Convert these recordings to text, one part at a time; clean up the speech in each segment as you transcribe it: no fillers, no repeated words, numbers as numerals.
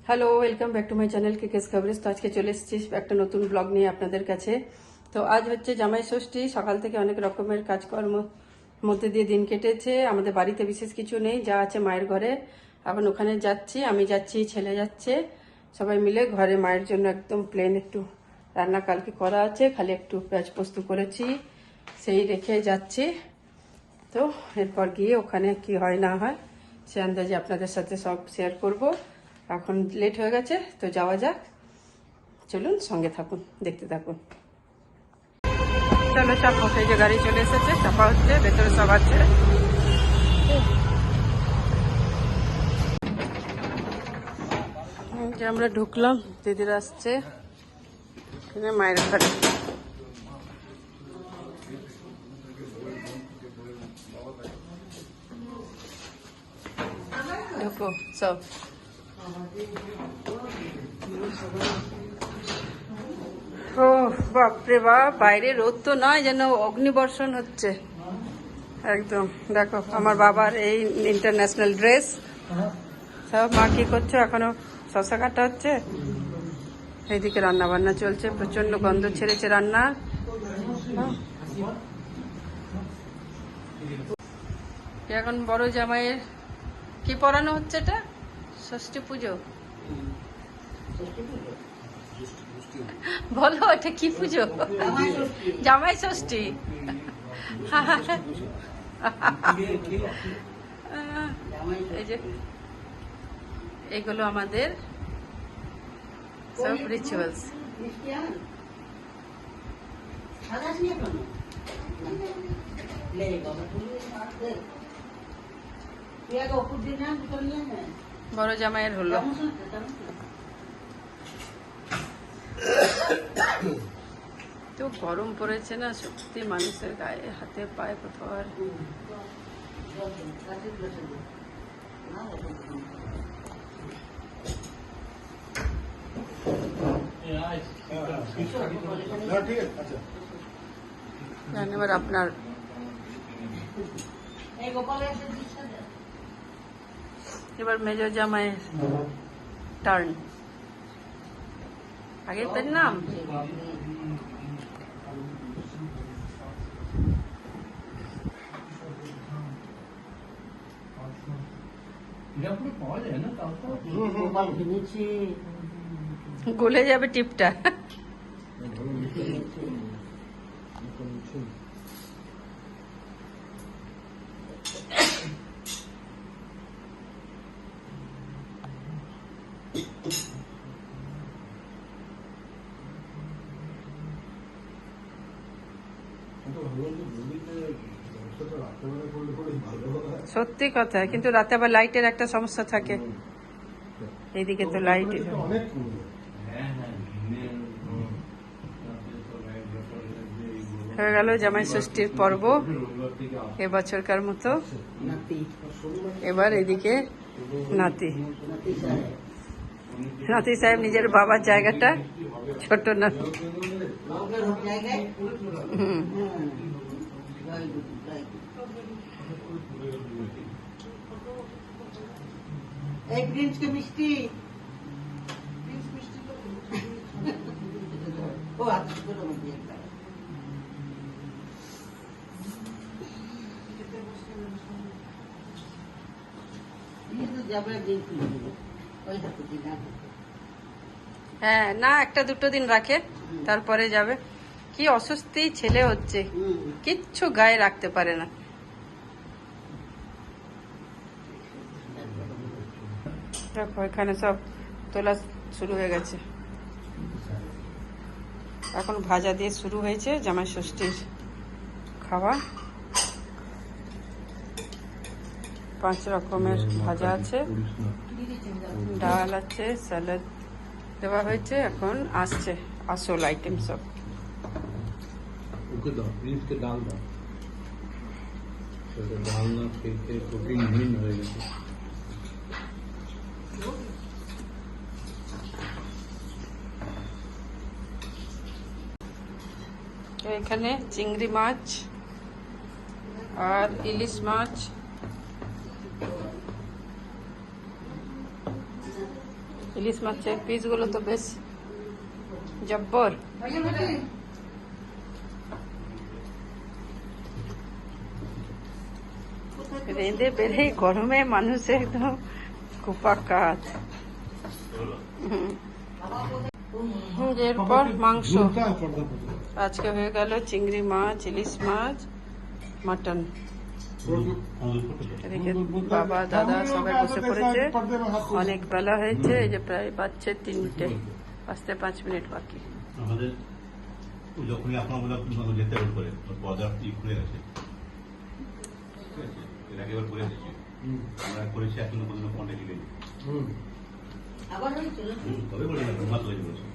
Hello, welcome back to my channel কেকেস খবরেজ। তো আজকে চলে এসেছি একটা নতুন ব্লগ নিয়ে আপনাদের কাছে। তো আজ হচ্ছে জামাই ষষ্ঠী। সকাল থেকে অনেক রকমের কাজকর্ম মধ্যে দিয়ে দিন কেটেছে। আমাদের বাড়িতে বিশেষ কিছু নেই, যা আছে মায়ের ঘরে। এখন ওখানে যাচ্ছি, আমি যাচ্ছি, ছেলে যাচ্ছে, সবাই মিলে ঘরে মায়ের জন্য একদম প্লেন একটু রান্না কালকে করা আছে, খালি একটু পেঁয়াজ পোস্ত করেছি, সেই রেখে যাচ্ছি। তো এরপর গিয়ে ওখানে কি হয় না হয় সে আন্দাজে আপনাদের সাথে সব শেয়ার করব। এখন লেট হয়ে গেছে, তো যাওয়া যাক। চলুন, সঙ্গে থাকুন, দেখতে থাকুন। চলো চাপো, এই যে গাড়ি চলে এসেছে, চাপা হচ্ছে, ভেতরে সব আছে। যে আমরা ঢুকলাম, দিদিরা আসছে মায়ের ঘরে। ঢুকো সব। ও বাপরে বাপ, বাইরে রোদ তো নয়, যেন অগ্নিবর্ষণ হচ্ছে একদম। দেখো আমার বাবার এই ইন্টারন্যাশনাল ড্রেস। সব মা কি করছো? এখনো শশা কাটা হচ্ছে, এইদিকে রান্না বান্না চলছে, প্রচন্ড গন্ধ ছেড়েছে রান্না। এখন বড় জামাইয়ের কি পড়ানো হচ্ছে? এটা ষষ্ঠী পুজো, বলো এটা কি পুজো? জামাই ষষ্ঠী। এই যে এগুলো আমাদের সব রিচুয়ালস। বড় জামাইয়ের হলো। তো গরম পড়েছে না সত্যি, মানুষের গায়ে হাতে পায়ে কোথাও আর। এবার আপনার এবার মেজর জামাইয়ের টার্ন। আগে তার নাম গলে যাবে টিপটা। সত্যি কথা, কিন্তু রাতে আবার লাইটের একটা সমস্যা থাকে। এইদিকে তো লাইট হয়ে গেল জামাই ষষ্ঠীর পর্ব এবছরকার মতো। এবার এদিকে নাতি নাতি সাহেব নিজের বাবার জায়গাটা ছোট না। एक प्रिंस के मिष्टी ओ आप बोलो मुझे ये तो जबरदस्त दिन ওই হাতে দিন। হ্যাঁ, না একটা দুটো দিন রাখে, তারপরে যাবে। কি অস্বস্তি, ছেলে হচ্ছে, কিচ্ছু গায়ে রাখতে পারে না। দেখো এখানে সব তোলা শুরু হয়ে গেছে, এখন ভাজা দিয়ে শুরু হয়েছে জামাই ষষ্ঠীর খাওয়া। 5 রকমের ভাজা আছে, ডাল আছে, স্যালাড দেওয়া হয়েছে। এখন আসছে আসল আইটেম সব। ওকে দাও, প্লিজকে ডাল দাও। সেটা ডাল না খেতে প্রোটিনহীন হয়ে গেছে। এখানে চিংড়ি মাছ আর ইলিশ মাছ ইলিশ মাছের পিসগুলো তো বেশ জব্বর। রেঁধে বেড়ে গরমে মানুষ একদম কুপা কাজ। এরপর মাংস আজকে হয়ে গেল চিংড়ি মাছ, ইলিশ মাছ, মাটন। এদিকে বাবা দাদা সবাই বসে পড়েছে, অনেক বেলা হয়েছে, এই যে প্রায় বাজছে 3টে, আসতে 5 মিনিট বাকি। আমাদের যখনই আপনার বলে যেতে করে পর্দা খুলে গেছে, ঠিক আছে, এর আগে এবার করে এসেছি আমরা করেছি, এখনো পর্যন্ত কন্ট্যাক্ট নেই। আবার হয়েছিল তবে বলে মাছ হয়ে বলেছে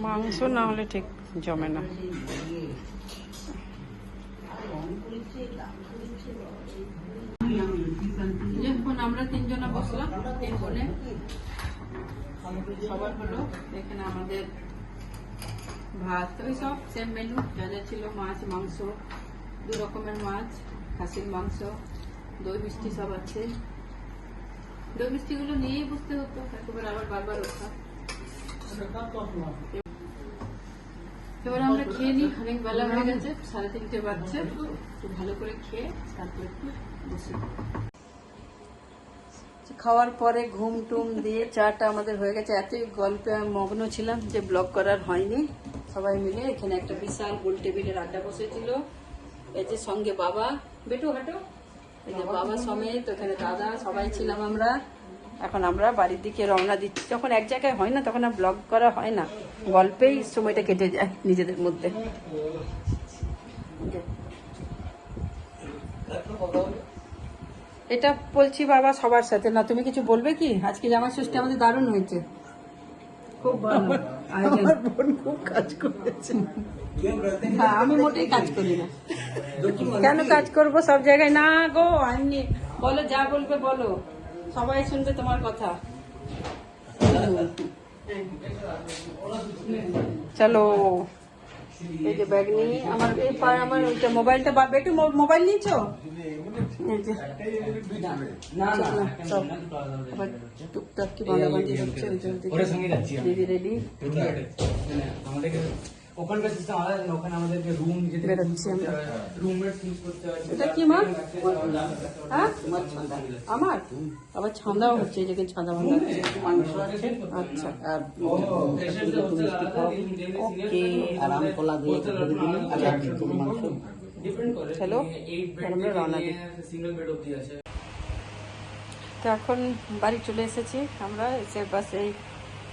মাংস না হলে ঠিক জমে না। এখন আমরা 3 জনা বসলাম, 3 বোনে সবার হলো। এখানে আমাদের ভাত, ওই সব সেম মেনু যা যা ছিল, মাছ, মাংস, 2 রকমের মাছ, খাসির মাংস, দই মিষ্টি সব আছে। দই মিষ্টি গুলো নিয়েই বসতে হতো, একেবারে আবার বারবার ওঠা। এবার আমরা খেয়ে নিই, অনেক বেলা হয়ে গেছে, 3:30 বাজছে। একটু ভালো করে খেয়ে তারপর একটু বসি। খাওয়ার পরে ঘুম টুম দিয়ে চাটা আমাদের হয়ে গেছে। এতই গল্পে মগ্ন ছিলাম যে ব্লগ করার হয়নি। সবাই মিলে এখানে একটা বিশাল গোল টেবিলের আড্ডা বসেছিল। এই যে সঙ্গে বাবা, বেটু হাঁটো, এই যে বাবা সমেত, ওখানে দাদা, সবাই ছিলাম আমরা। এখন আমরা বাড়ির দিকে রওনা দিচ্ছি। যখন এক জায়গায় হয় না তখন আর ব্লগ করা হয় না, গল্পেই সময়টা কেটে যায় নিজেদের মধ্যে। এটা বলছি বাবা সবার সাথে না, তুমি কিছু বলবে কি? আজকে জামাই ষষ্ঠী আমাদের দারুণ হয়েছে, খুব ভালো আয়োজন। খুব কাজ করেছে। হ্যাঁ, আমি মোটেই কাজ করি না। কেন কাজ করব সব জায়গায়? না গো, এমনি বলো, যা বলবে বলো, সবাই শুনবে তোমার কথা। চলো, এই যে ব্যাগ নিয়ে আমার আমার ওইটা মোবাইলটা, একটু মোবাইল নিয়েছো? টুকটাক কি বাঁধাবাঁধি হচ্ছে, দিদি রেডি বেরোচ্ছি আমরা। এটা কি মা? হ্যাঁ, আমার আবার ছাঁদাও হচ্ছে, এই যে ছাঁদা বাঁধা মাংস আছে। আচ্ছা, ওকে, আরাম কলা দিয়ে করে দিন। মাংস চলো আমরা রওনা দিই। তো এখন বাড়ি চলে এসেছি আমরা, এসে বাস এই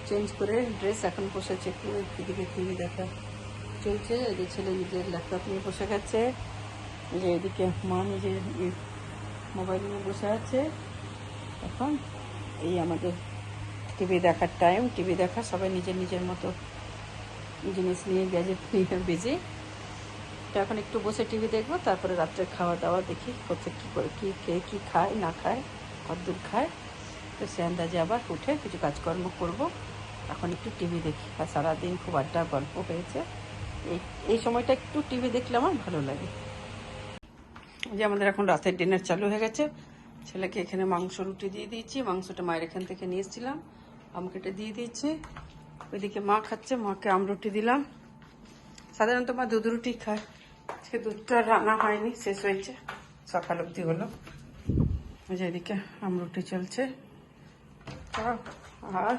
চেঞ্জ করে ড্রেস এখন বসেছে একটু এদিকে টিভি দেখা চলছে। এই যে ছেলে নিজের ল্যাপটপ নিয়ে বসে গেছে, এই যে এদিকে মা নিজের মোবাইল নিয়ে বসে আছে। এখন এই আমাদের টিভি দেখার টাইম, টিভি দেখা, সবাই নিজের নিজের মতো জিনিস নিয়ে গ্যাজেট নিয়ে বিজি। তো এখন একটু বসে টিভি দেখবো, তারপরে রাত্রে খাওয়া দাওয়া দেখি কোথায় কী করে, কী কে কী খায় না খায়, কতদূর খায়। তো সে আন্দাজে আবার উঠে কিছু কাজকর্ম করব। এখন একটু টিভি দেখি, আর সারাদিন খুব আড্ডা গল্প হয়েছে, এই সময়টা একটু টিভি দেখলে আমার ভালো লাগে। যে আমাদের এখন রাতের ডিনার চালু হয়ে গেছে। ছেলেকে এখানে মাংস রুটি দিয়ে দিয়েছি, মাংসটা মায়ের এখান থেকে নিয়ে এসেছিলাম, আমাকে এটা দিয়ে দিয়েছি। ওইদিকে মা খাচ্ছে, মাকে আমরুটি দিলাম। সাধারণত মা দুধ রুটি খায়, আজকে দুধটা রান্না হয়নি, শেষ হয়েছে, সকাল অবধি হলো। যেদিকে আমরুটি চলছে। আর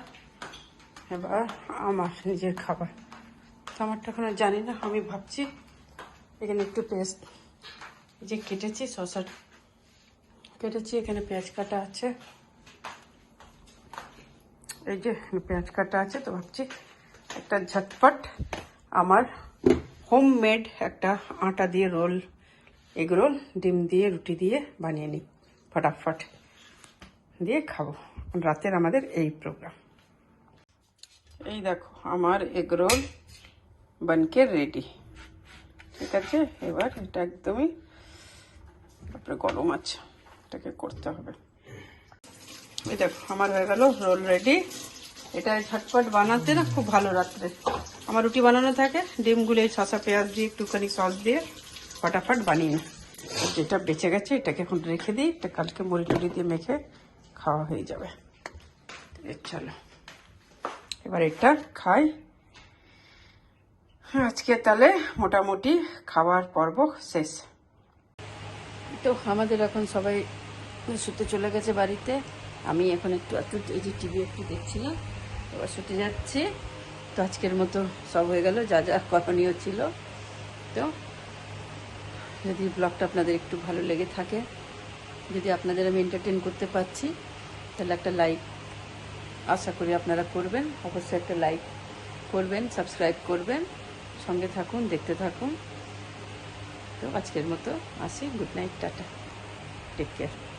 এবার আমার নিজের খাবার, আমারটা এখন জানি না, আমি ভাবছি এখানে একটু পেঁয়াজ যে কেটেছি, শসা কেটেছি, এখানে পেঁয়াজ কাটা আছে, এই যে পেঁয়াজ কাটা আছে। তো ভাবছি একটা ঝটপট আমার হোমমেড একটা আটা দিয়ে রোল, এগ রোল, ডিম দিয়ে রুটি দিয়ে বানিয়ে নিই, ফটাফট দিয়ে খাবো। রাতের আমাদের এই প্রোগ্রাম। এই দেখো আমার এগ রোল বানকে রেডি, ঠিক আছে। এবার এটা একদমই তারপরে গরম আছে, এটাকে করতে হবে। এই দেখো আমার হয়ে গেল রোল রেডি। এটা ঝটপট বানাতে না খুব ভালো, রাত্রে আমার রুটি বানানো থাকে, ডিমগুলো এই শসা পেঁয়াজ দিয়ে একটুখানি সস দিয়ে ফটাফট বানিয়ে নিই। যেটা বেঁচে গেছে এটাকে এখন রেখে দিই, এটা কালকে মুড়ি টুড়ি দিয়ে মেখে খাওয়া হয়ে যাবে। চলো এবার এটা খাই। আজকে তাহলে মোটামুটি খাবার পর্ব শেষ। তো আমাদের এখন সবাই শুতে চলে গেছে বাড়িতে। আমি এখন একটু এই যে টিভি একটু দেখছিলাম, এবার শুতে যাচ্ছি। তো আজকের মতো সব হয়ে গেল যা যা করণীয় ছিল। তো যদি ব্লগটা আপনাদের একটু ভালো লেগে থাকে, যদি আপনাদের আমি এন্টারটেন করতে পারছি, তাহলে একটা লাইক আশা করি আপনারা করবেন। অবশ্যই একটা লাইক করবেন, সাবস্ক্রাইব করবেন, সঙ্গে থাকুন, দেখতে থাকুন। তো আজকের মতো আসি, good night, tata, take care.